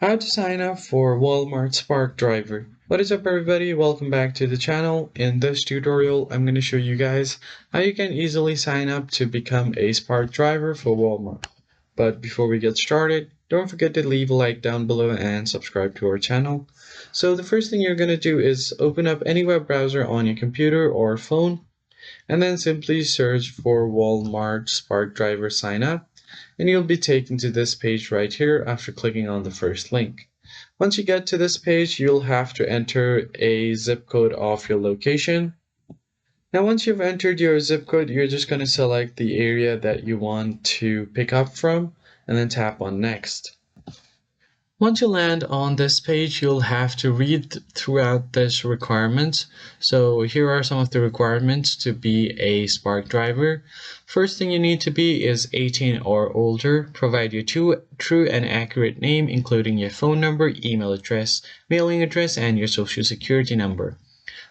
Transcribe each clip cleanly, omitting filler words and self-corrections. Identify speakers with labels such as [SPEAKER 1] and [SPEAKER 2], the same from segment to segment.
[SPEAKER 1] How to sign up for Walmart Spark Driver. What is up everybody, welcome back to the channel. In this tutorial, I'm going to show you guys how you can easily sign up to become a Spark Driver for Walmart. But before we get started, don't forget to leave a like down below and subscribe to our channel. So the first thing you're going to do is open up any web browser on your computer or phone and then simply search for Walmart Spark Driver Sign Up and you'll be taken to this page right here after clicking on the first link. Once you get to this page, you'll have to enter a zip code of your location. Now, once you've entered your zip code, you're just going to select the area that you want to pick up from and then tap on next. Once you land on this page, you'll have to read throughout this requirements. So here are some of the requirements to be a Spark driver. First thing you need to be is 18 or older. Provide your true and accurate name, including your phone number, email address, mailing address, and your social security number.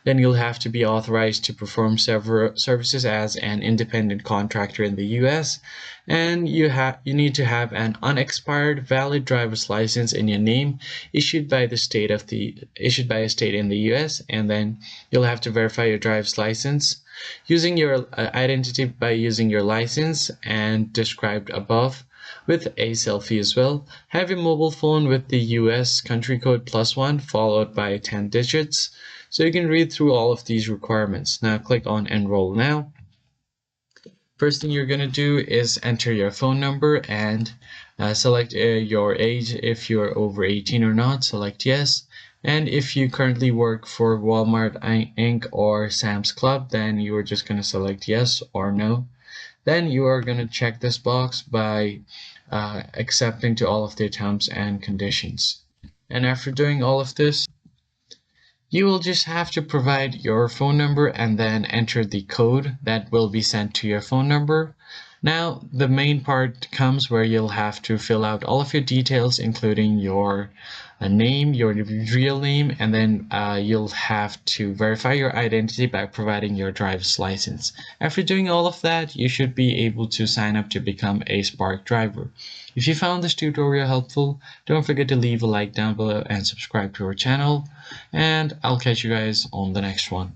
[SPEAKER 1] Then you'll have to be authorized to perform several services as an independent contractor in the US, and you need to have an unexpired valid driver's license in your name issued by a state in the US, and then you'll have to verify your driver's license using your identity by using your license and described above with a selfie as well. Have your mobile phone with the US country code +1 followed by 10 digits. So you can read through all of these requirements. Now click on Enroll Now. First thing you're going to do is enter your phone number and select your age. If you're over 18 or not, select yes. And if you currently work for Walmart Inc. or Sam's Club, then you are just going to select yes or no. Then you are going to check this box by accepting to all of the terms and conditions. And after doing all of this, you will just have to provide your phone number and then enter the code that will be sent to your phone number. Now, the main part comes where you'll have to fill out all of your details, including your name, your real name, and then you'll have to verify your identity by providing your driver's license. After doing all of that, you should be able to sign up to become a Spark driver. If you found this tutorial helpful, don't forget to leave a like down below and subscribe to our channel, and I'll catch you guys on the next one.